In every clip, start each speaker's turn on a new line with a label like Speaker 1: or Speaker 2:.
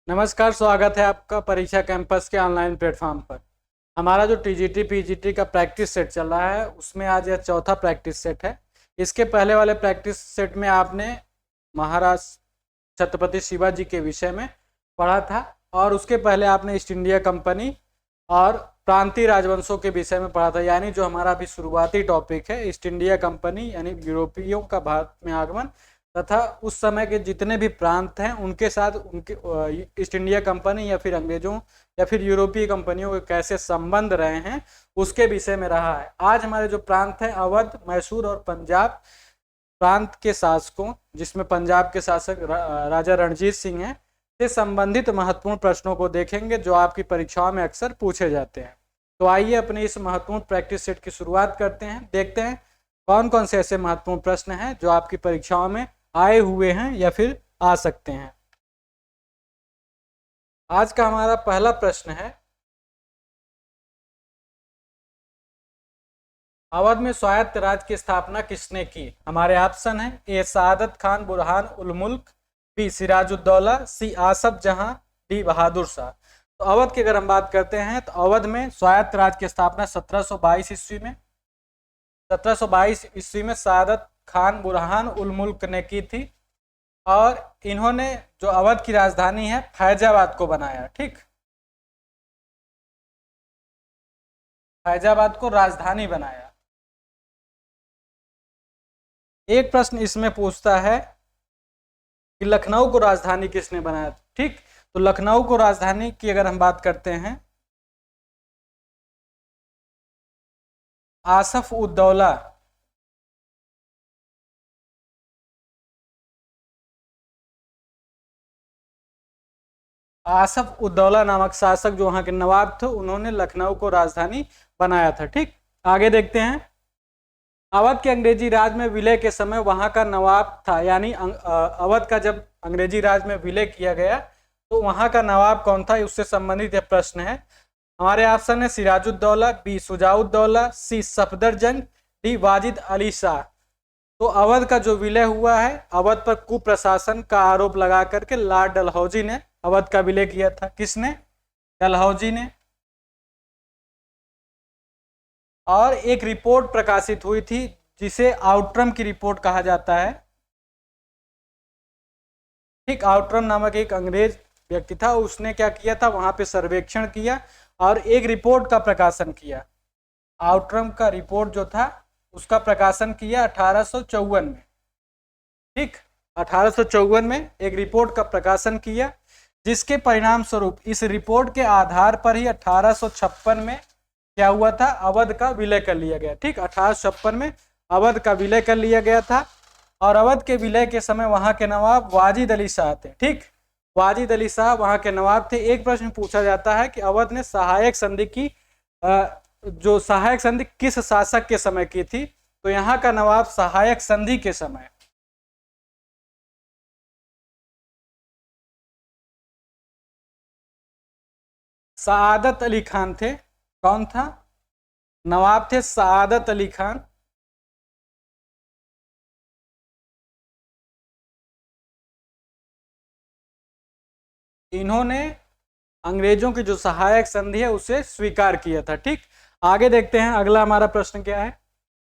Speaker 1: नमस्कार, स्वागत है आपका परीक्षा कैंपस के ऑनलाइन प्लेटफॉर्म पर। हमारा जो टीजीटी पीजीटी का प्रैक्टिस सेट चल रहा है उसमें आज यह चौथा प्रैक्टिस सेट है। इसके पहले वाले प्रैक्टिस सेट में आपने महाराज छत्रपति शिवाजी के विषय में पढ़ा था और उसके पहले आपने ईस्ट इंडिया कंपनी और प्रांतीय राजवंशों के विषय में पढ़ा था। यानी जो हमारा अभी शुरुआती टॉपिक है ईस्ट इंडिया कंपनी यानी यूरोपियों का भारत में आगमन तथा उस समय के जितने भी प्रांत हैं उनके साथ उनके ईस्ट इंडिया कंपनी या फिर अंग्रेजों या फिर यूरोपीय कंपनियों के कैसे संबंध रहे हैं उसके विषय में रहा है। आज हमारे जो प्रांत हैं अवध, मैसूर और पंजाब प्रांत के शासकों, जिसमें पंजाब के शासक राजा रणजीत सिंह हैं, से संबंधित महत्वपूर्ण प्रश्नों को देखेंगे जो आपकी परीक्षाओं में अक्सर पूछे जाते हैं। तो आइए अपनी इस महत्वपूर्ण प्रैक्टिस सेट की शुरुआत करते हैं। देखते हैं कौन कौन से ऐसे महत्वपूर्ण प्रश्न हैं जो आपकी परीक्षाओं में आए हुए हैं या फिर आ सकते हैं। आज का हमारा पहला प्रश्न है, अवध में स्वायत्त राज्य की स्थापना किसने की? हमारे ऑप्शन है ए सआदत खान बुरहान उल मुल्क, बी सिराजुद्दौला, सी आसफ जहां, डी बहादुर शाह। तो अवध की अगर हम बात करते हैं तो अवध में स्वायत्त राज्य की स्थापना 1722 ईस्वी में 1722 ईस्वी में सआदत खान बुरहान उल मुल्क ने की थी और इन्होंने जो अवध की राजधानी है फैजाबाद को बनाया। ठीक, फैजाबाद को राजधानी बनाया। एक प्रश्न इसमें पूछता है कि लखनऊ को राजधानी किसने बनाया? ठीक, तो लखनऊ को राजधानी की अगर हम बात करते हैं आसफ उद्दौला आसफ उद्दौला नामक शासक जो वहां के नवाब थे उन्होंने लखनऊ को राजधानी बनाया था। ठीक, आगे देखते हैं। अवध के अंग्रेजी राज में विलय के समय वहां का नवाब था, यानी अवध का जब अंग्रेजी राज में विलय किया गया तो वहां का नवाब कौन था, उससे संबंधित यह प्रश्न है। हमारे ऑप्शन है सिराजुद्दौला, बी शुजाउद्दौला, सी सफदरजंग, डी वाजिद अली शाह। तो अवध का जो विलय हुआ है, अवध पर कुप्रशासन का आरोप लगा करके लॉर्ड डलहौजी ने अवध का विलय किया था। किसने? डलहौजी ने। और एक रिपोर्ट प्रकाशित हुई थी जिसे आउट्रम की रिपोर्ट कहा जाता है। ठीक, आउट्रम नामक एक अंग्रेज व्यक्ति था, उसने क्या किया था, वहां पे सर्वेक्षण किया और एक रिपोर्ट का प्रकाशन किया। आउट्रम का रिपोर्ट जो था उसका प्रकाशन किया 1854 में। ठीक, 1854 में एक रिपोर्ट का प्रकाशन किया जिसके परिणाम स्वरूप इस रिपोर्ट के आधार पर ही 1856 में क्या हुआ था, अवध का विलय कर लिया गया। ठीक, 1856 में अवध का विलय कर लिया गया था और अवध के विलय के समय वहां के नवाब वाजिद अली शाह थे। ठीक, वाजिद अली शाह वहां के नवाब थे। एक प्रश्न पूछा जाता है कि अवध ने सहायक संधि की जो सहायक संधि किस शासक के समय की थी? तो यहाँ का नवाब सहायक संधि के समय सआदत अली खान थे। कौन था? नवाब थे सआदत अली खान। इन्होंने अंग्रेजों की जो सहायक संधि है उसे स्वीकार किया था। ठीक, आगे देखते हैं अगला हमारा प्रश्न क्या है।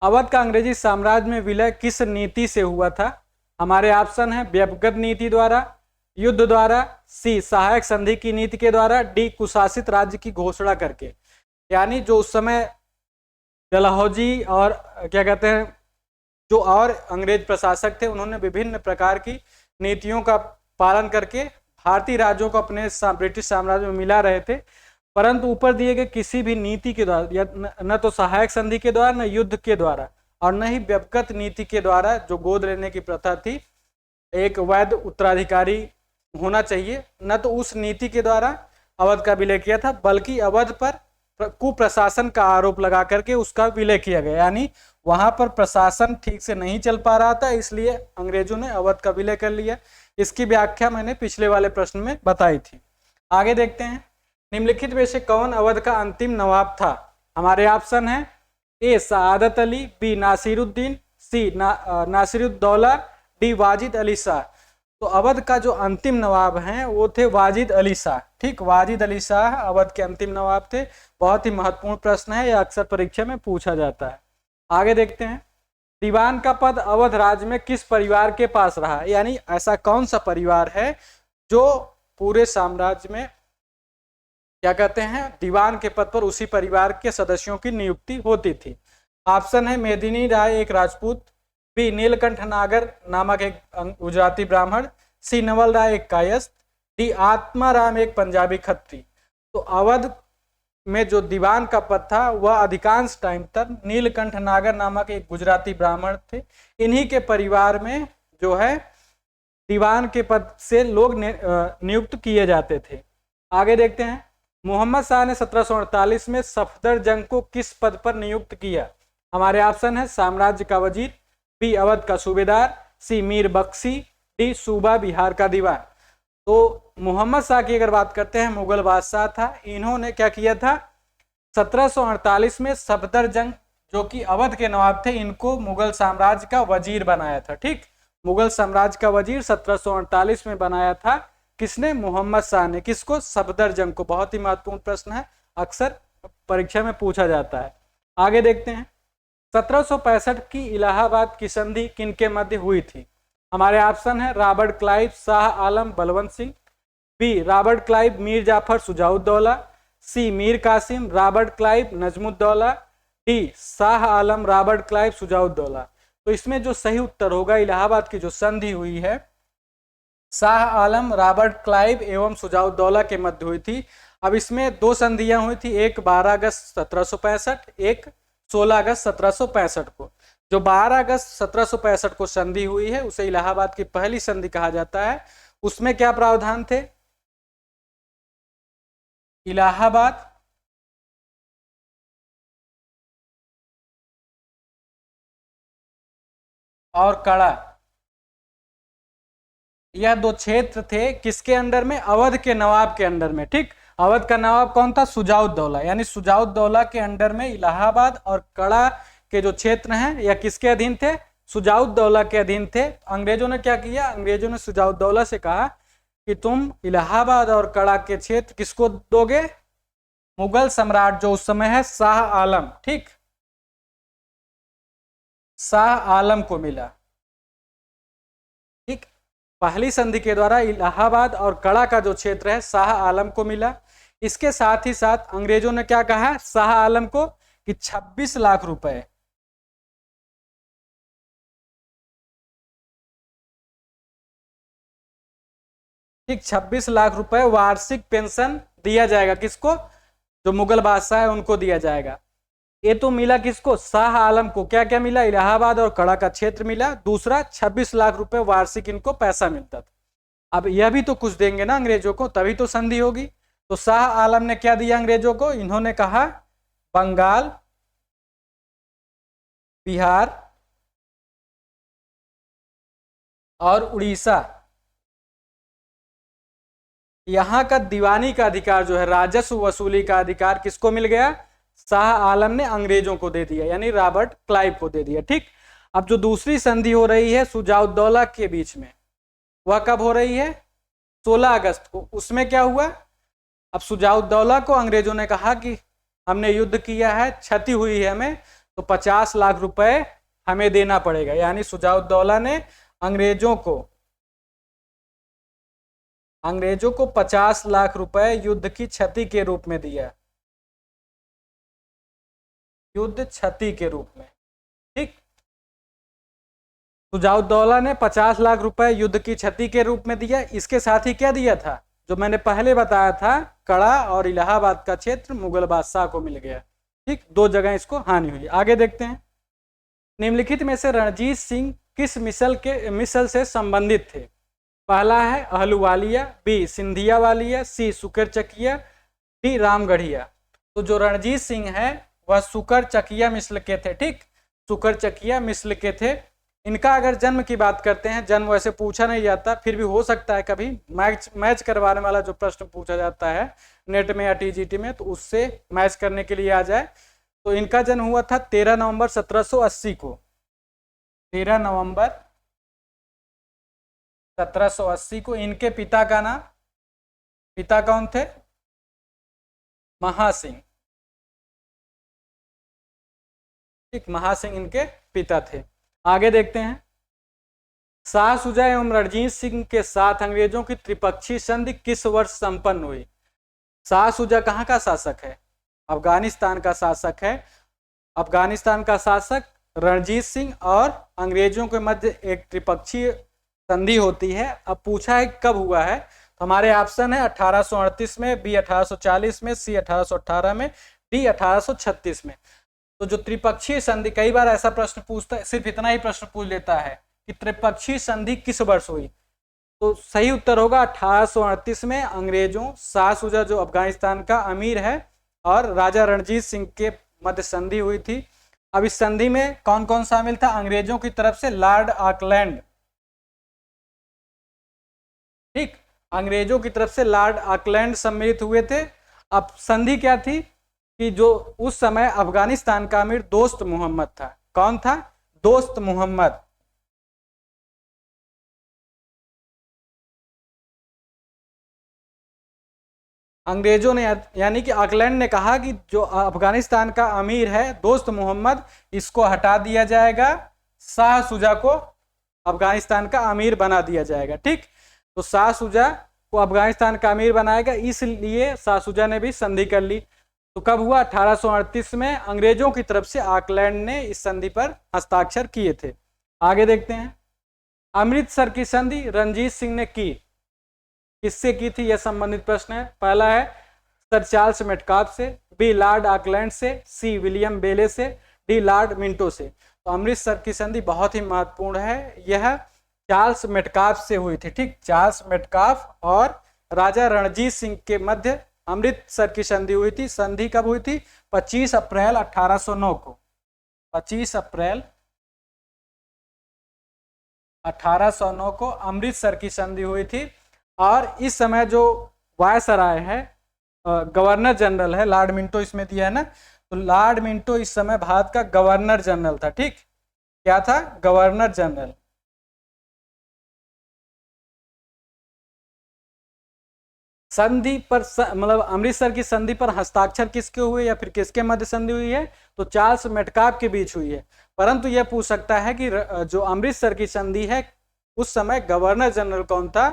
Speaker 1: अवध का अंग्रेजी साम्राज्य में विलय किस नीति से हुआ था? हमारे ऑप्शन है व्यक्तिगत नीति द्वारा, युद्ध द्वारा, सी सहायक संधि की नीति के द्वारा, डी कुशासित राज्य की घोषणा करके। यानी जो उस समय डलहौजी और क्या कहते हैं जो और अंग्रेज प्रशासक थे उन्होंने विभिन्न प्रकार की नीतियों का पालन करके भारतीय राज्यों को अपने ब्रिटिश साम्राज्य में मिला रहे थे, परंतु ऊपर दिए गए किसी भी नीति के द्वारा या न तो सहायक संधि के द्वारा, न युद्ध के द्वारा और न ही व्यक्तिगत नीति के द्वारा, जो गोद लेने की प्रथा थी, एक वैध उत्तराधिकारी होना चाहिए, न तो उस नीति के द्वारा अवध का विलय किया था, बल्कि अवध पर कुप्रशासन का आरोप लगा करके उसका विलय किया गया। यानी वहां पर प्रशासन ठीक से नहीं चल पा रहा था, इसलिए अंग्रेजों ने अवध का विलय कर लिया। इसकी व्याख्या मैंने पिछले वाले प्रश्न में बताई थी। आगे देखते हैं, निम्नलिखित में से कौन अवध का अंतिम नवाब था? हमारे ऑप्शन है ए सआदत अली, बी नासिरुद्दीन, सी नासिरुद्दौला, डी वाजिद अली शाह। तो अवध का जो अंतिम नवाब हैं वो थे वाजिद अली शाह। ठीक, वाजिद अली शाह अवध के अंतिम नवाब थे। बहुत ही महत्वपूर्ण प्रश्न है, यह अक्सर परीक्षा में पूछा जाता है। आगे देखते हैं, दीवान का पद अवध राज्य में किस परिवार के पास रहा, यानी ऐसा कौन सा परिवार है जो पूरे साम्राज्य में क्या कहते हैं दीवान के पद पर उसी परिवार के सदस्यों की नियुक्ति होती थी। ऑप्शन है मेदिनी राय एक राजपूत, बी नीलकंठ नागर नामक एक गुजराती ब्राह्मण, सी नवल राय एक कायस्थ, डी आत्माराम एक पंजाबी खत्री। तो अवध में जो दीवान का पद था वह अधिकांश टाइम तक नीलकंठ नागर नामक एक गुजराती ब्राह्मण थे। इन्हीं के परिवार में जो है दीवान के पद से लोग नियुक्त किए जाते थे। आगे देखते हैं, मोहम्मद शाह ने 1748 में सफदरजंग को किस पद पर नियुक्त किया। हमारे ऑप्शन है साम्राज्य का वजीर, बी अवध का सूबेदार, सी मीर बख्शी, डी सूबा बिहार का दीवान। तो मोहम्मद शाह की अगर बात करते हैं मुगल बादशाह था, इन्होंने क्या किया था 1748 में सफदरजंग जो कि अवध के नवाब थे इनको मुगल साम्राज्य का वजीर बनाया था। ठीक, मुगल साम्राज्य का वजीर 1748 में बनाया था किसने, मोहम्मद शाह ने। किसको, सफदरजंग को। बहुत ही महत्वपूर्ण प्रश्न है, अक्सर परीक्षा में पूछा जाता है। आगे देखते हैं, 1765 की इलाहाबाद की संधि किनके मध्य हुई थी। हमारे ऑप्शन है Robert Clive, Shah Alam, Balwant Singh, B Robert Clive, Mir Jafar, Shujauddaula, C Mir Qasim, Robert Clive, Najmuddaula, D Shah Alam, Robert Clive, Shujauddaula. तो इसमें जो सही उत्तर होगा, इलाहाबाद की जो संधि हुई है शाह आलम, रॉबर्ट क्लाइव एवं शुजाउद्दौला के मध्य हुई थी। अब इसमें दो संधियां हुई थी, एक 12 अगस्त 1765, एक 16 अगस्त 1765 को। जो 12 अगस्त 1765 को संधि हुई है उसे इलाहाबाद की पहली संधि कहा जाता है। उसमें क्या प्रावधान थे, इलाहाबाद और कड़ा, यह दो क्षेत्र थे किसके अंडर में, अवध के नवाब के अंडर में। ठीक, अवध का नवाब कौन था, शुजाउद्दौला, यानी शुजाउद्दौला के अंडर में इलाहाबाद और कड़ा के जो क्षेत्र हैं यह किसके अधीन थे, शुजाउद्दौला के अधीन थे। अंग्रेजों ने क्या किया, अंग्रेजों ने शुजाउद्दौला से कहा कि तुम इलाहाबाद और कड़ा के क्षेत्र किसको दोगे, मुगल सम्राट जो उस समय है शाह आलम। ठीक, शाह आलम को मिला। ठीक, पहली संधि के द्वारा इलाहाबाद और कड़ा का जो क्षेत्र है शाह आलम को मिला। इसके साथ ही साथ अंग्रेजों ने क्या कहा शाह आलम को कि 26 लाख रुपए, ठीक 26 लाख रुपए वार्षिक पेंशन दिया जाएगा। किसको, जो मुगल बादशाह है उनको दिया जाएगा। ये तो मिला किसको, शाह आलम को। क्या क्या मिला, इलाहाबाद और कड़ा का क्षेत्र मिला, दूसरा 26 लाख रुपए वार्षिक इनको पैसा मिलता था। अब यह भी तो कुछ देंगे ना अंग्रेजों को, तभी तो संधि होगी। तो शाह आलम ने क्या दिया अंग्रेजों को, इन्होंने कहा बंगाल, बिहार और उड़ीसा, यहां का दीवानी का अधिकार जो है, राजस्व वसूली का अधिकार किसको मिल गया, शाह आलम ने अंग्रेजों को दे दिया, यानी रॉबर्ट क्लाइव को दे दिया। ठीक, अब जो दूसरी संधि हो रही है शुजाउद्दौला के बीच में, वह कब हो रही है, 16 अगस्त को। उसमें क्या हुआ, अब शुजाउद्दौला को अंग्रेजों ने कहा कि हमने युद्ध किया है, क्षति हुई है हमें, तो 50 लाख रुपए हमें देना पड़ेगा। यानी शुजाउद्दौला ने अंग्रेजों को 50 लाख रुपए युद्ध की क्षति के रूप में दिया, युद्ध क्षति के रूप में। ठीक, शुजाउद्दौला ने 50 लाख रुपए युद्ध की क्षति के रूप में दिया। इसके साथ ही क्या दिया था, जो मैंने पहले बताया था, कड़ा और इलाहाबाद का क्षेत्र मुगल बादशाह को मिल गया। ठीक, दो जगह इसको हानि हुई। आगे देखते हैं, निम्नलिखित में से रणजीत सिंह किस मिसल से संबंधित थे। पहला है अहलुवालिया, बी सिंधिया वालिया, सी सुकर चकिया, डी रामगढ़िया। तो जो रणजीत सिंह है वह सुकर चकिया मिसल के थे। ठीक, सुकर चकिया मिसल के थे। इनका अगर जन्म की बात करते हैं, जन्म वैसे पूछा नहीं जाता, फिर भी हो सकता है कभी मैच करवाने वाला जो प्रश्न पूछा जाता है नेट में या टीजीटी में, तो उससे मैच करने के लिए आ जाए। तो इनका जन्म हुआ था 13 नवंबर 1780 को, 13 नवंबर 1780 को। इनके पिता का नाम, पिता कौन थे? महासिंह। ठीक, महासिंह इनके पिता थे। आगे देखते हैं, शाह शुजा एवं रणजीत सिंह के साथ अंग्रेजों की त्रिपक्षीय संधि किस वर्ष संपन्न हुई? शाह शुजा कहाँ का शासक है? अफगानिस्तान का शासक है। अफगानिस्तान का शासक रणजीत सिंह और अंग्रेजों के मध्य एक त्रिपक्षीय संधि होती है। अब पूछा है कब हुआ है, तो हमारे ऑप्शन है 1838 में, बी 1840 में, सी 1818 में, डी 1836 में। तो जो त्रिपक्षीय संधि, कई बार ऐसा प्रश्न पूछता है, सिर्फ इतना ही प्रश्न पूछ लेता है कि त्रिपक्षीय संधि किस वर्ष हुई, तो सही उत्तर होगा 1838 में। अंग्रेजों, शाह शुजा जो अफगानिस्तान का अमीर है और राजा रणजीत सिंह के मध्य संधि हुई थी। अब इस संधि में कौन कौन शामिल था? अंग्रेजों की तरफ से लॉर्ड ऑकलैंड, ठीक, अंग्रेजों की तरफ से लॉर्ड ऑकलैंड सम्मिलित हुए थे। अब संधि क्या थी कि जो उस समय अफगानिस्तान का अमीर दोस्त मोहम्मद था। कौन था? दोस्त मोहम्मद। अंग्रेजों ने यानी कि ऑकलैंड ने कहा कि जो अफगानिस्तान का अमीर है दोस्त मोहम्मद, इसको हटा दिया जाएगा, शाह शुजा को अफगानिस्तान का अमीर बना दिया जाएगा। ठीक, तो शाह शुजा को अफगानिस्तान का अमीर बनाएगा, इसलिए शाह शुजा ने भी संधि कर ली। तो कब हुआ? 1838 में। अंग्रेजों की तरफ से ऑकलैंड ने इस संधि पर हस्ताक्षर किए थे। आगे देखते हैं, अमृतसर की संधि रणजीत सिंह ने की, किससे की थी? यह संबंधित प्रश्न है। पहला है सर चार्ल्स मेटकाफ से, बी लॉर्ड ऑकलैंड से, सी विलियम बेले से, डी लॉर्ड मिंटो से। तो अमृतसर की संधि बहुत ही महत्वपूर्ण है, यह चार्ल्स मेटकाफ से हुई थी। ठीक, चार्ल्स मेटकाफ और राजा रणजीत सिंह के मध्य अमृतसर की संधि हुई थी। संधि कब हुई थी? 25 अप्रैल 1809 को। 25 अप्रैल 1809 को अमृतसर की संधि हुई थी। और इस समय जो वायसराय है, गवर्नर जनरल है, लॉर्ड मिंटो इसमें दिया है ना, तो लॉर्ड मिंटो इस समय भारत का गवर्नर जनरल था। ठीक, क्या था? Governor general. संधि पर मतलब अमृतसर की संधि पर हस्ताक्षर किसके हुए या फिर किसके मध्य संधि हुई है? तो चार्ल्स मेटकाफ के बीच हुई है। परंतु यह पूछ सकता है कि जो अमृतसर की संधि है उस समय गवर्नर जनरल कौन था?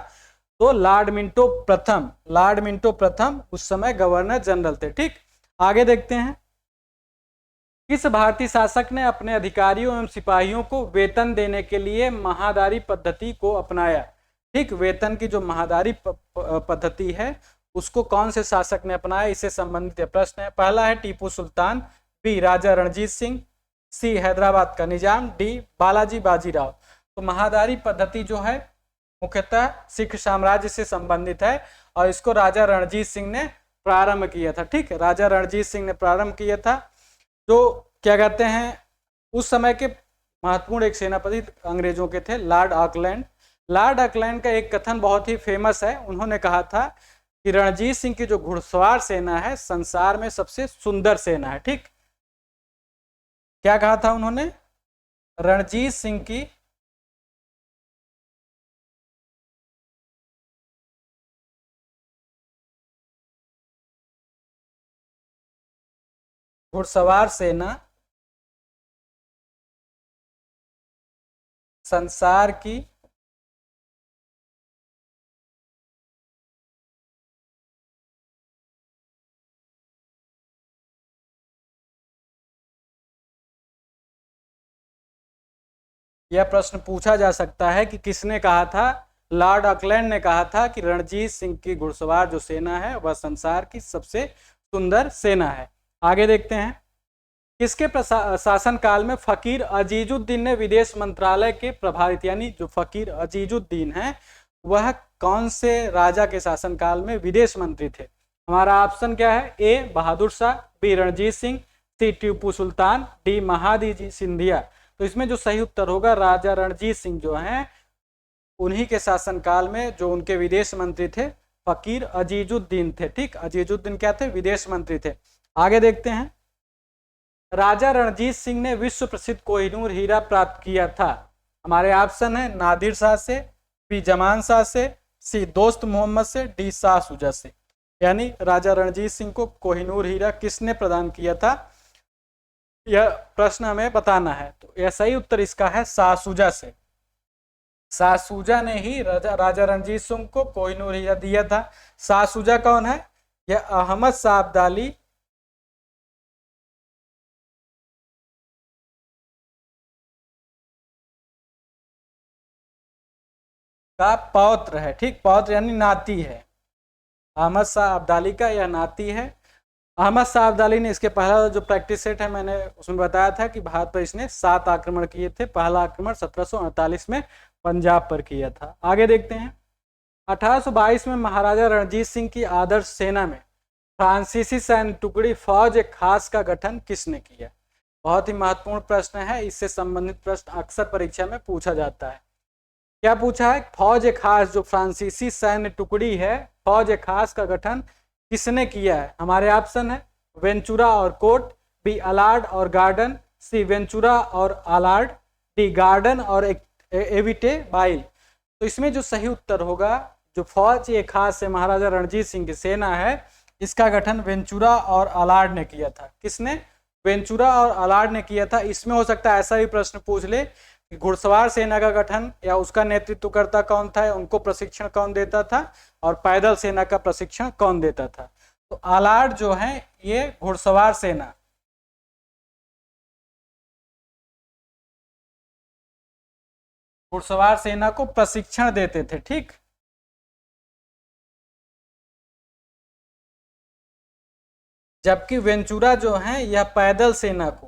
Speaker 1: तो लॉर्ड मिंटो प्रथम, लॉर्ड मिंटो प्रथम उस समय गवर्नर जनरल थे। ठीक, आगे देखते हैं, किस भारतीय शासक ने अपने अधिकारियों एवं सिपाहियों को वेतन देने के लिए महादारी पद्धति को अपनाया? ठीक, वेतन की जो महादारी पद्धति है उसको कौन से शासक ने अपनाया, इससे संबंधित प्रश्न है। पहला है टीपू सुल्तान, बी राजा रणजीत सिंह, सी हैदराबाद का निजाम, डी बालाजी बाजीराव। तो महादारी पद्धति जो है मुख्यतः सिख साम्राज्य से संबंधित है और इसको राजा रणजीत सिंह ने प्रारंभ किया था। ठीक, राजा रणजीत सिंह ने प्रारंभ किया था। जो क्या कहते हैं, उस समय के महत्वपूर्ण एक सेनापति अंग्रेजों के थे लॉर्ड ऑकलैंड। लॉर्ड ऑकलैंड का एक कथन बहुत ही फेमस है। उन्होंने कहा था कि रणजीत सिंह की जो घुड़सवार सेना है संसार में सबसे सुंदर सेना है। ठीक, क्या कहा था उन्होंने? रणजीत सिंह की घुड़सवार सेना संसार की यह प्रश्न पूछा जा सकता है कि किसने कहा था? लॉर्ड ऑकलैंड ने कहा था कि रणजीत सिंह की घुड़सवार जो सेना है वह संसार की सबसे सुंदर सेना है। आगे देखते हैं, किसके शासनकाल में फकीर अजीजुद्दीन ने विदेश मंत्रालय के प्रभारित, यानी जो फकीर अजीजुद्दीन है वह कौन से राजा के शासनकाल में विदेश मंत्री थे? हमारा ऑप्शन क्या है? ए बहादुर शाह, बी रणजीत सिंह, सी टीपू सुल्तान, डी महादजी सिंधिया। तो इसमें जो सही उत्तर होगा राजा रणजीत सिंह जो हैं उन्हीं के शासनकाल में जो उनके विदेश मंत्री थे फकीर अजीजुद्दीन थे। ठीक, अजीजुद्दीन क्या थे? विदेश मंत्री थे। आगे देखते हैं, राजा रणजीत सिंह ने विश्व प्रसिद्ध कोहिनूर हीरा प्राप्त किया था। हमारे ऑप्शन है नादिर शाह से, बी जमान शाह से, सी दोस्त मोहम्मद से, डी शाह शुजा से। यानी राजा रणजीत सिंह को कोहिनूर हीरा किसने प्रदान किया था, यह प्रश्न हमें बताना है। तो यह सही उत्तर इसका है शाह शुजा से। शाह शुजा ने ही राजा रणजीत सिंह को कोहिनूर हीरा दिया था। शाह शुजा कौन है, यह अहमद शाह अब्दाली का पौत्र है, ठीक, पौत्र यानी नाती है। अहमद शाह अब्दाली का यह नाती है। अहमद शाह अब्दाली ने इसके पहला जो प्रैक्टिस सेट है मैंने उसमें बताया था कि भारत पर इसने 7 आक्रमण किए थे। पहला आक्रमण 1748 में पंजाब पर किया था। आगे देखते हैं। 1822 में महाराजा रणजीत सिंह की आदर्श सेना में फ्रांसीसी सैन्य टुकड़ी फौज एक खास का गठन किसने किया। बहुत ही महत्वपूर्ण प्रश्न है, इससे संबंधित प्रश्न अक्सर परीक्षा में पूछा जाता है। क्या पूछा है, फौज एक खास जो फ्रांसीसी सैन्य टुकड़ी है, फौज एक खास का गठन किसने किया है। हमारे ऑप्शन है वेंचुरा और कोट, बी अलार्ड और गार्डन, सी वेंचुरा और अलार्ड, डी गार्डन और एविटे बाइल। तो इसमें जो सही उत्तर होगा, जो फौज एक खास से महाराजा रणजीत सिंह की सेना है, इसका गठन वेंचुरा और अलार्ड ने किया था। किसने, वेंचुरा और अलार्ड ने किया था। इसमें हो सकता है ऐसा भी प्रश्न पूछ ले कि घुड़सवार सेना का गठन या उसका नेतृत्व करता कौन था, उनको प्रशिक्षण कौन देता था, और पैदल सेना का प्रशिक्षण कौन देता था। तो अलार्ड जो है ये घुड़सवार सेना, घुड़सवार सेना को प्रशिक्षण देते थे, ठीक। जबकि वेंचुरा जो है यह पैदल सेना को,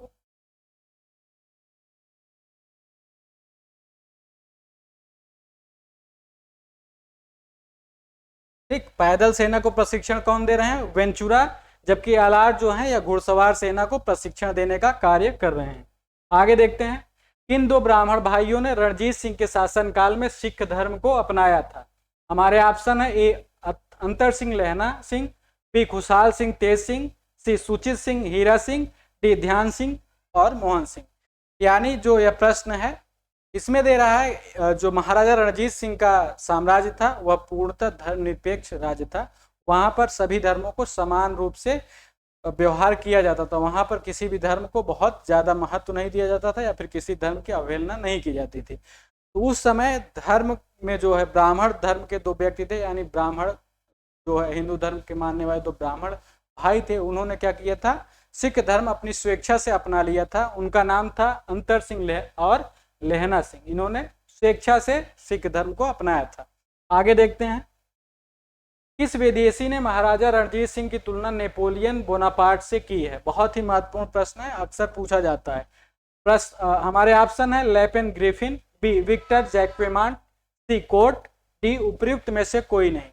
Speaker 1: ठीक, पैदल सेना को प्रशिक्षण कौन दे रहे हैं, वेंचुरा। जबकि अलार्ड जो है यह घुड़सवार सेना को प्रशिक्षण देने का कार्य कर रहे हैं। आगे देखते हैं। किन दो ब्राह्मण भाइयों ने रणजीत सिंह के शासनकाल में सिख धर्म को अपनाया था। हमारे ऑप्शन है ए अंतर सिंह लहना सिंह, बी खुशहाल सिंह तेज सिंह, सी सुचित सिंह हीरा सिंह, डी ध्यान सिंह और मोहन सिंह। यानी जो यह प्रश्न है इसमें दे रहा है जो महाराजा रणजीत सिंह का साम्राज्य था वह पूर्णतः धर्मनिरपेक्ष राज्य था। वहां पर सभी धर्मों को समान रूप से व्यवहार किया जाता था। वहां पर किसी भी धर्म को बहुत ज्यादा महत्व नहीं दिया जाता था या फिर किसी धर्म की अवहेलना नहीं की जाती थी। तो उस समय धर्म में जो है ब्राह्मण धर्म के दो व्यक्ति थे, यानी ब्राह्मण जो है हिंदू धर्म के मानने वाले दो ब्राह्मण भाई थे। उन्होंने क्या किया था, सिख धर्म अपनी स्वेच्छा से अपना लिया था। उनका नाम था अंतर सिंह और लहना सिंह। इन्होंने स्वेच्छा से सिख धर्म को अपनाया था। आगे देखते हैं। किस विदेशी ने महाराजा रणजीत सिंह की तुलना नेपोलियन बोनापार्ट से की है। बहुत ही महत्वपूर्ण प्रश्न है, अक्सर पूछा जाता है। प्रश्न हमारे ऑप्शन है लेपेन ग्रिफिन, बी विक्टर जैक्वेमांट, सी कोर्ट, डी उपर्युक्त में से कोई नहीं।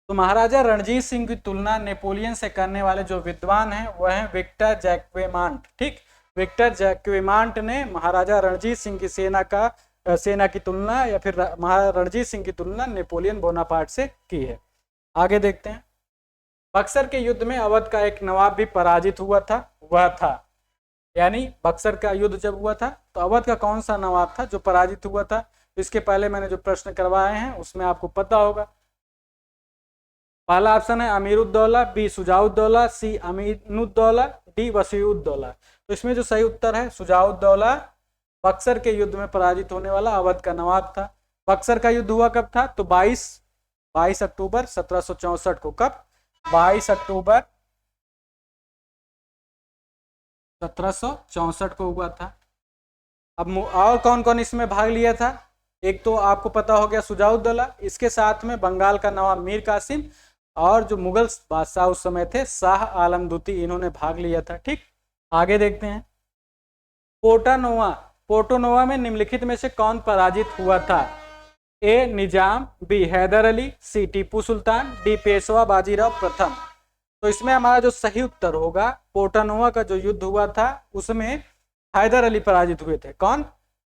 Speaker 1: तो महाराजा रणजीत सिंह की तुलना नेपोलियन से करने वाले जो विद्वान हैं वह हैं विक्टर जैक्वेमांट, ठीक। विक्टर जैक्वेमांट ने महाराजा रणजीत सिंह की सेना की तुलना या फिर महाराजा रणजीत सिंह की तुलना नेपोलियन बोनापार्ट से की है। आगे देखते हैं। बक्सर के युद्ध में अवध का एक नवाब भी पराजित हुआ था, वह था, यानी बक्सर का युद्ध जब हुआ था तो अवध का कौन सा नवाब था जो पराजित हुआ था। तो इसके पहले मैंने जो प्रश्न करवाए हैं उसमें आपको पता होगा। पहला ऑप्शन है अमीरुद्दौला, बी सुजाउद्दौला, सी अमीनुद्दौला, डी वसीउद्दौला। तो इसमें जो सही उत्तर है सुजाउद्दौला बक्सर के युद्ध में पराजित होने वाला अवध का नवाब था। बक्सर का युद्ध हुआ कब था, तो 22 अक्टूबर 1764 को। कब, 22 अक्टूबर 1764 को हुआ था। अब और कौन कौन इसमें भाग लिया था, एक तो आपको पता हो गया सुजाउद्दौला, इसके साथ में बंगाल का नवाब मीर कासिम और जो मुगल बादशाह उस समय थे शाह आलम द्वितीय, इन्होंने भाग लिया था, ठीक। आगे देखते हैं। पोर्टोनोवा में निम्नलिखित में से कौन पराजित हुआ था। ए निजाम, बी हैदर अली, सी टीपू सुल्तान, डी पेशवा बाजीराव प्रथम। तो इसमें हमारा जो सही उत्तर होगा, पोर्टोनोवा का जो युद्ध हुआ था उसमें हैदर अली पराजित हुए थे। कौन,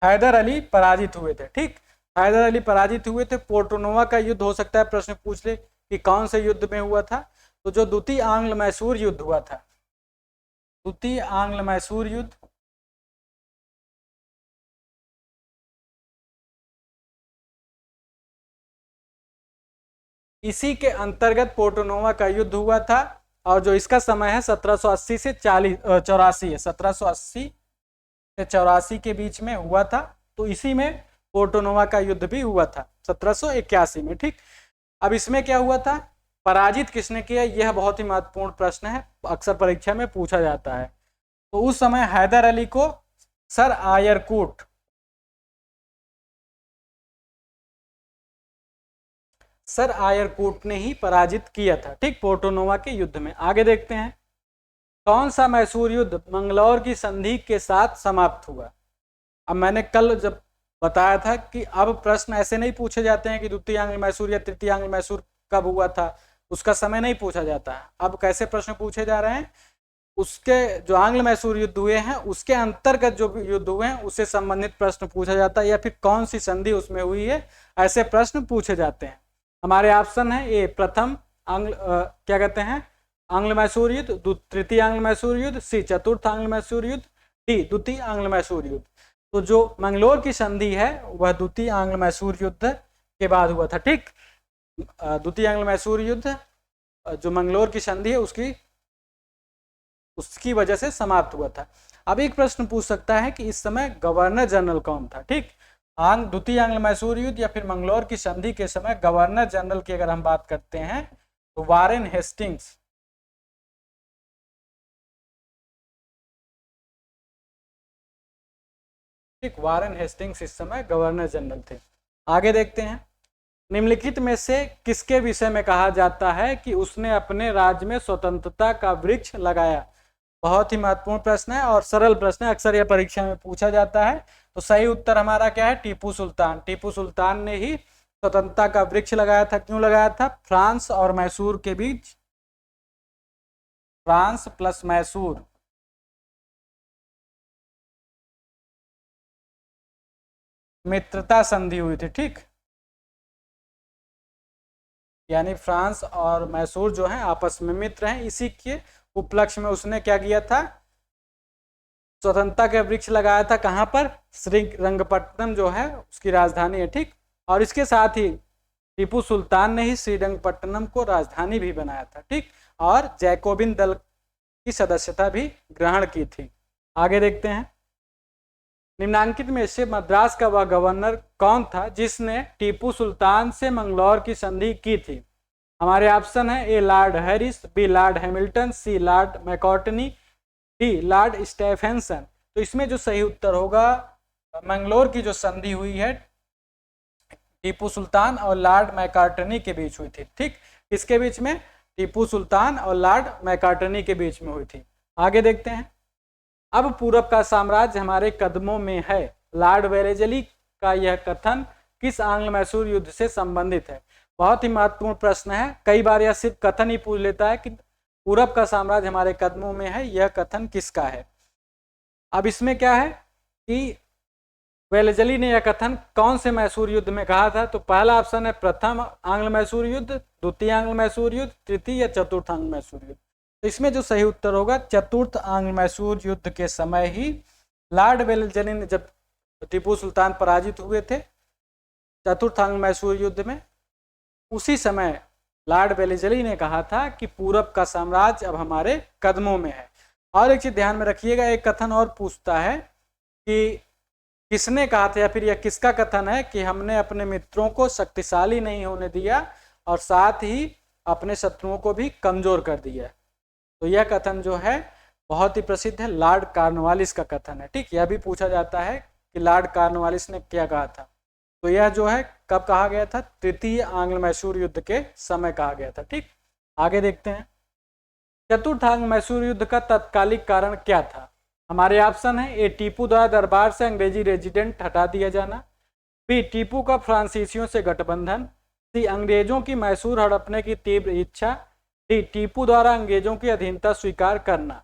Speaker 1: हैदर अली पराजित हुए थे, ठीक। हैदर अली पराजित हुए थे। पोर्टोनोवा का युद्ध हो सकता है प्रश्न पूछ ले कि कौन से युद्ध में हुआ था, तो जो द्वितीय आंग्ल मैसूर युद्ध हुआ था, द्वितीय आंग्ल मैसूर युद्ध इसी के अंतर्गत पोर्टोनोवा का युद्ध हुआ था, और जो इसका समय है 1780 से 84 है, 1780 से 84 के बीच में हुआ था। तो इसी में पोर्टोनोवा का युद्ध भी हुआ था 1781 में। ठीक, अब इसमें क्या हुआ था, पराजित किसने किया, यह बहुत ही महत्वपूर्ण प्रश्न है, अक्सर परीक्षा में पूछा जाता है। तो उस समय हैदर अली को सर आयरकूट ने ही पराजित किया था, ठीक, पोर्टोनोवा के युद्ध में। आगे देखते हैं, कौन सा मैसूर युद्ध मंगलौर की संधि के साथ समाप्त हुआ। अब मैंने कल जब बताया था कि अब प्रश्न ऐसे नहीं पूछे जाते हैं कि द्वितीय आंग्ल मैसूर या तृतीय आंग्ल मैसूर कब हुआ था, उसका समय नहीं पूछा जाता है। अब कैसे प्रश्न पूछे जा रहे हैं, उसके जो आंग्ल मैसूर युद्ध हुए हैं उसके अंतर्गत जो युद्ध हुए हैं उससे संबंधित प्रश्न पूछा जाता है, या फिर कौन सी संधि उसमें हुई है, ऐसे प्रश्न पूछे जाते हैं। हमारे ऑप्शन है ए प्रथम क्या कहते हैं आंग्ल मैसूर युद्ध, तृतीय आंग्ल मैसूर युद्ध, सी चतुर्थ आंग्ल मैसूर युद्ध, डी द्वितीय आंग्ल मैसूर युद्ध। तो जो मंगलोर की संधि है वह द्वितीय आंग्ल मैसूर युद्ध के बाद हुआ था। ठीक, द्वितीय आंग्ल मैसूर युद्ध जो मंगलोर की संधि है उसकी वजह से समाप्त हुआ था। अब एक प्रश्न पूछ सकता है कि इस समय गवर्नर जनरल कौन था। ठीक, द्वितीय आंग्ल मैसूर युद्ध या फिर मंगलोर की संधि के समय गवर्नर जनरल की अगर हम बात करते हैं तो वारेन हेस्टिंग्स, ठीक, वारेन हेस्टिंग्स इस समय गवर्नर जनरल थे। आगे देखते हैं, निम्नलिखित में से किसके विषय में कहा जाता है कि उसने अपने राज्य में स्वतंत्रता का वृक्ष लगाया। बहुत ही महत्वपूर्ण प्रश्न है और सरल प्रश्न है, अक्सर यह परीक्षा में पूछा जाता है। तो सही उत्तर हमारा क्या है, टीपू सुल्तान। टीपू सुल्तान ने ही स्वतंत्रता का वृक्ष लगाया था। क्यों लगाया था, फ्रांस और मैसूर के बीच, फ्रांस प्लस मैसूर मित्रता संधि हुई थी। ठीक, यानी फ्रांस और मैसूर जो है आपस में मित्र हैं, इसी के उपलक्ष्य में उसने क्या किया था, स्वतंत्रता का वृक्ष लगाया था। कहां पर, श्रीरंगपट्टनम जो है उसकी राजधानी है। ठीक, और इसके साथ ही टीपू सुल्तान ने ही श्रीरंगपट्टनम को राजधानी भी बनाया था। ठीक, और जैकोबिन दल की सदस्यता भी ग्रहण की थी। आगे देखते हैं, निम्नांकित में से मद्रास का वह गवर्नर कौन था जिसने टीपू सुल्तान से मंगलौर की संधि की थी। हमारे ऑप्शन है A Lord Harris, B Lord Hamilton, C Lord Macartney, D Lord Stephenson. तो इसमें जो सही उत्तर होगा, मंगलौर की जो संधि हुई है टीपू सुल्तान और लॉर्ड मैकार्टनी के बीच हुई थी। ठीक, किसके बीच में, टीपू सुल्तान और लॉर्ड मैकार्टनी के बीच में हुई थी। आगे देखते हैं, अब पूरब का साम्राज्य हमारे कदमों में है, लॉर्ड वेलेजली का यह कथन किस आंग्ल मैसूर युद्ध से संबंधित है। बहुत ही महत्वपूर्ण प्रश्न है, कई बार यह सिर्फ कथन ही पूछ लेता है कि पूरब का साम्राज्य हमारे कदमों में है, यह कथन किसका है। अब इसमें क्या है कि वेलेजली ने यह कथन कौन से मैसूर युद्ध में कहा था। तो पहला ऑप्शन है प्रथम आंग्ल मैसूर युद्ध, द्वितीय आंग्ल मैसूर युद्ध, तृतीय या चतुर्थ आंग्ल मैसूर युद्ध। तो इसमें जो सही उत्तर होगा, चतुर्थ आंग्ल मैसूर युद्ध के समय ही लॉर्ड वेलेजली ने, जब टीपू सुल्तान पराजित हुए थे चतुर्थ आंग्ल मैसूर युद्ध में, उसी समय लॉर्ड वेलेजली ने कहा था कि पूरब का साम्राज्य अब हमारे कदमों में है। और एक चीज ध्यान में रखिएगा, एक कथन और पूछता है कि किसने कहा था, या फिर यह किसका कथन है कि हमने अपने मित्रों को शक्तिशाली नहीं होने दिया और साथ ही अपने शत्रुओं को भी कमजोर कर दिया। तो यह कथन जो है बहुत ही प्रसिद्ध है, लॉर्ड कॉर्नवालिस का कथन है। ठीक, यह भी पूछा जाता है कि लॉर्ड कॉर्नवालिस ने क्या कहा था। तो यह जो है कब कहा गया था, तृतीय आंग्ल मैसूर युद्ध के समय कहा गया था। ठीक, आगे देखते हैं, चतुर्थ आंग्ल मैसूर युद्ध का तत्कालिक कारण क्या था। हमारे ऑप्शन है ए टीपू द्वारा दरबार से अंग्रेजी रेजिडेंट हटा दिया जाना, बी टीपू का फ्रांसीसियों से गठबंधन, सी अंग्रेजों की मैसूर हड़पने की तीव्र इच्छा, डी टीपू द्वारा अंग्रेजों की अधीनता स्वीकार करना,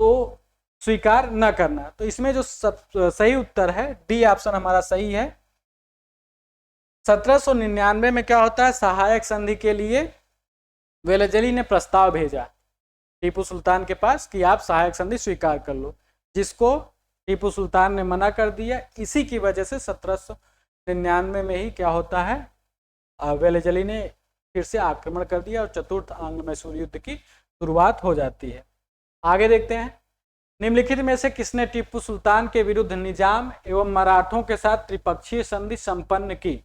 Speaker 1: तो स्वीकार न करना। तो इसमें जो सही उत्तर है डी ऑप्शन हमारा सही है। 1799 में क्या होता है, सहायक संधि के लिए वेलेजली ने प्रस्ताव भेजा टीपू सुल्तान के पास कि आप सहायक संधि स्वीकार कर लो, जिसको टीपू सुल्तान ने मना कर दिया। इसी की वजह से 1799 में ही क्या होता है, वेलेजली ने फिर से आक्रमण कर दिया और चतुर्थ आंग्ल मैसूर युद्ध की शुरुआत हो जाती है। आगे देखते हैं, निम्नलिखित में से किसने टीपू सुल्तान के विरुद्ध निजाम एवं मराठों के साथ त्रिपक्षीय संधि संपन्न की?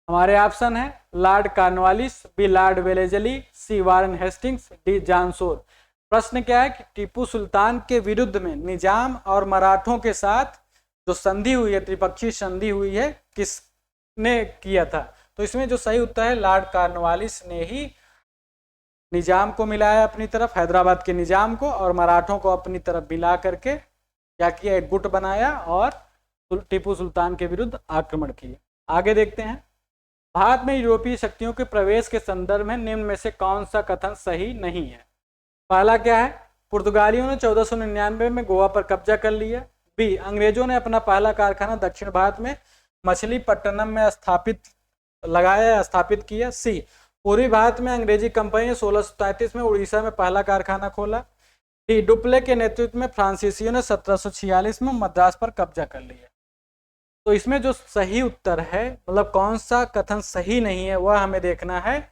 Speaker 1: हमारे ऑप्शन है Lord Cornwallis, B Lord Wellesley, C Warren Hastings, D John Shore. प्रश्न क्या है कि टीपू सुल्तान के विरुद्ध में निजाम और मराठों के साथ जो संधि हुई है, त्रिपक्षीय संधि हुई है, किसने किया था? तो इसमें जो सही उत्तर है लॉर्ड कॉर्नवालिस ने ही निजाम को मिलाया अपनी तरफ, हैदराबाद के निजाम को, और मराठों को अपनी तरफ मिला करके क्या किया, एक गुट बनाया और टीपू सुल्तान के विरुद्ध आक्रमण किया। आगे देखते हैं, भारत में यूरोपीय शक्तियों के प्रवेश के संदर्भ में निम्न में से कौन सा कथन सही नहीं है? पहला क्या है, पुर्तगालियों ने 1499 में गोवा पर कब्जा कर लिया। बी, अंग्रेजों ने अपना पहला कारखाना दक्षिण भारत में मछलीपट्टनम में स्थापित किया। सी, पूर्वी भारत में अंग्रेजी कंपनी ने 1633 में उड़ीसा में पहला कारखाना खोला। डी, डुप्ले के नेतृत्व में फ्रांसीसियों ने 1746 में मद्रास पर कब्जा कर लिया। तो इसमें जो सही उत्तर है, मतलब कौन सा कथन सही नहीं है, वह हमें देखना है।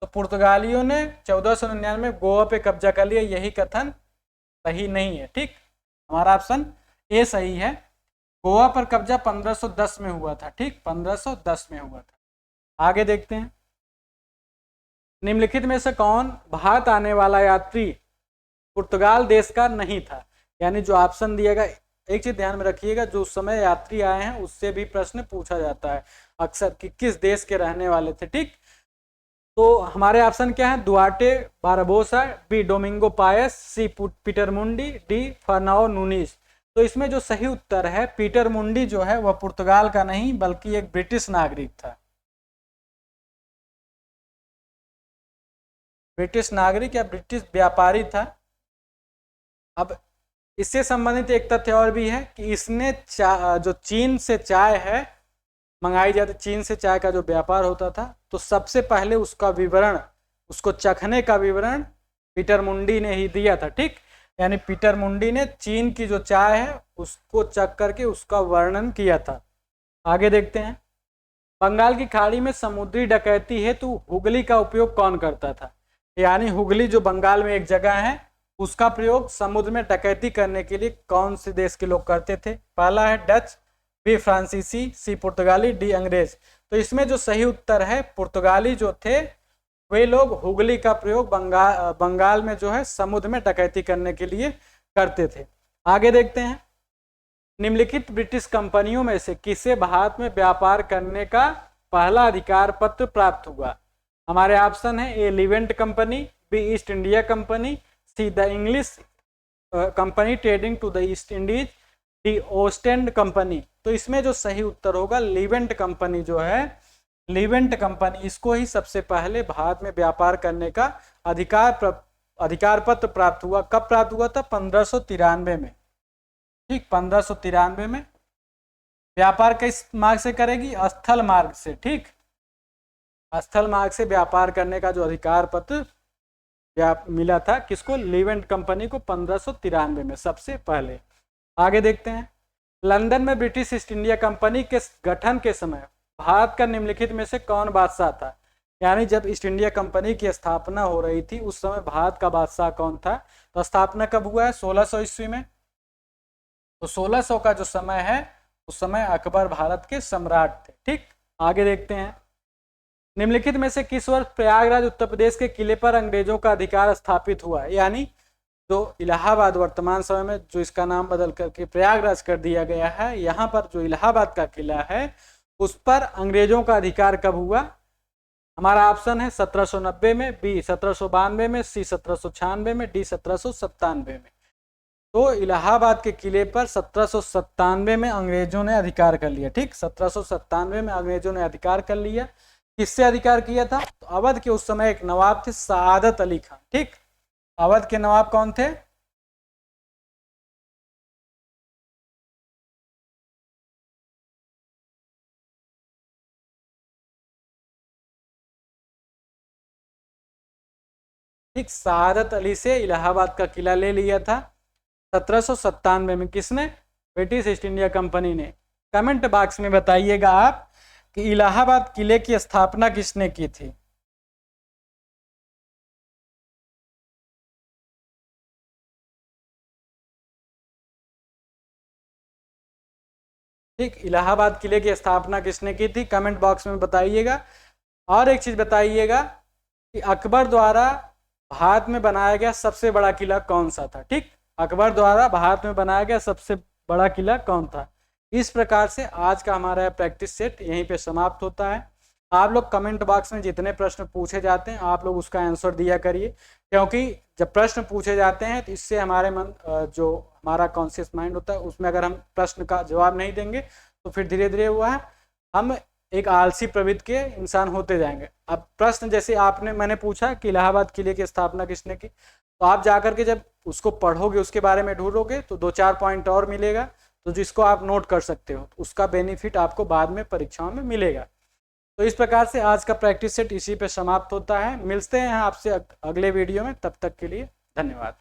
Speaker 1: तो पुर्तगालियों ने 1499 में गोवा पे कब्जा कर लिया, यही कथन सही नहीं है। ठीक, हमारा ऑप्शन ए सही है। गोवा पर कब्जा 1510 में हुआ था। ठीक, 1510 में हुआ था। आगे देखते हैं, निम्नलिखित में से कौन भारत आने वाला यात्री पुर्तगाल देश का नहीं था? यानी जो ऑप्शन दिया गया, एक चीज ध्यान में रखिएगा, जो उस समय यात्री आए हैं उससे भी प्रश्न पूछा जाता है अक्सर कि किस देश के रहने वाले थे। ठीक, तो हमारे ऑप्शन क्या है, दुआर्टे बारबोसा, बी डोमिंगो पायस, सी पीटर मुंडी, डी फर्नाओ नूनीस। तो इसमें जो सही उत्तर है, पीटर मुंडी जो है वह पुर्तगाल का नहीं बल्कि एक ब्रिटिश नागरिक था। ब्रिटिश नागरिक या ब्रिटिश व्यापारी था। अब इससे संबंधित एक तथ्य और भी है कि इसने जो चीन से चाय है मंगाई जाती, चीन से चाय का जो व्यापार होता था, तो सबसे पहले उसका विवरण, उसको चखने का विवरण पीटर मुंडी ने ही दिया था। ठीक, यानी पीटर मुंडी ने चीन की जो चाय है उसको चख करके उसका वर्णन किया था। आगे देखते हैं, बंगाल की खाड़ी में समुद्री डकैती हेतु हुगली का उपयोग कौन करता था? यानी हुगली जो बंगाल में एक जगह है, उसका प्रयोग समुद्र में डकैती करने के लिए कौन से देश के लोग करते थे? पहला है डच, बी फ्रांसीसी, सी पुर्तगाली, डी अंग्रेज। तो इसमें जो सही उत्तर है, पुर्तगाली जो थे वे लोग हुगली का प्रयोग बंगाल में जो है समुद्र में डकैती करने के लिए करते थे। आगे देखते हैं, निम्नलिखित ब्रिटिश कंपनियों में से किसे भारत में व्यापार करने का पहला अधिकार पत्र प्राप्त हुआ? हमारे ऑप्शन है A Levant company, B East India company, C the English company trading to the East Indies, D Ostend company. तो इसमें जो सही उत्तर होगा लिवेंट कंपनी जो है, लिवेंट कंपनी, इसको ही सबसे पहले भारत में व्यापार करने का अधिकार पत्र प्राप्त हुआ। कब प्राप्त हुआ था? 1593 में। ठीक, 1593 में। व्यापार किस मार्ग से करेगी? स्थल मार्ग से। ठीक, स्थल मार्ग से व्यापार करने का जो अधिकार पत्र मिला था किसको? लिवेंट कंपनी को 1593 में सबसे पहले। आगे देखते हैं, लंदन में ब्रिटिश ईस्ट इंडिया कंपनी के गठन के समय भारत का निम्नलिखित में से कौन बादशाह था? यानी जब ईस्ट इंडिया कंपनी की स्थापना हो रही थी उस समय भारत का बादशाह कौन था? तो स्थापना कब हुआ है? 1600 ईस्वी में। तो 1600 का जो समय है उस समय अकबर भारत के सम्राट थे। ठीक, आगे देखते हैं, निम्नलिखित में से किस वर्ष प्रयागराज उत्तर प्रदेश के किले पर अंग्रेजों का अधिकार स्थापित हुआ? यानी जो इलाहाबाद वर्तमान समय में जो इसका नाम बदल करके प्रयागराज कर दिया गया है, यहाँ पर जो इलाहाबाद का किला है उस पर अंग्रेजों का अधिकार कब हुआ? हमारा ऑप्शन है 1790 में, बी 1792 में, सी 1796 में, डी 1797 में। तो इलाहाबाद के किले पर 1797 में अंग्रेजों ने अधिकार कर लिया। ठीक, 1797 में अंग्रेजों ने अधिकार कर लिया। किससे अधिकार किया था? तो अवध के उस समय एक नवाब थे सआदत अली खान। ठीक, अवध के नवाब कौन थे? ठीक, सआदत अली से इलाहाबाद का किला ले लिया था 1797 में। किसने? ब्रिटिश ईस्ट इंडिया कंपनी ने। कमेंट बॉक्स में बताइएगा आप कि इलाहाबाद किले की स्थापना किसने की थी। ठीक, इलाहाबाद किले की स्थापना किसने की थी, कमेंट बॉक्स में बताइएगा। और एक चीज बताइएगा कि अकबर द्वारा भारत में बनाया गया सबसे बड़ा किला कौन सा था। ठीक, अकबर द्वारा भारत में बनाया गया सबसे बड़ा किला कौन था। इस प्रकार से आज का हमारा प्रैक्टिस सेट यहीं पे समाप्त होता है। आप लोग कमेंट बॉक्स में जितने प्रश्न पूछे जाते हैं आप लोग उसका आंसर दिया करिए, क्योंकि जब प्रश्न पूछे जाते हैं तो इससे हमारे मन जो हमारा कॉन्शियस माइंड होता है उसमें अगर हम प्रश्न का जवाब नहीं देंगे तो फिर धीरे धीरे हुआ है हम एक आलसी प्रवृत्ति के इंसान होते जाएंगे। अब प्रश्न जैसे मैंने पूछा कि इलाहाबाद किले की स्थापना किसने की, तो आप जाकर के जब उसको पढ़ोगे उसके बारे में ढूंढोगे तो 2-4 पॉइंट और मिलेगा, तो जिसको आप नोट कर सकते हो, उसका बेनिफिट आपको बाद में परीक्षाओं में मिलेगा। तो इस प्रकार से आज का प्रैक्टिस सेट इसी पे समाप्त होता है। मिलते हैं आपसे अगले वीडियो में, तब तक के लिए धन्यवाद।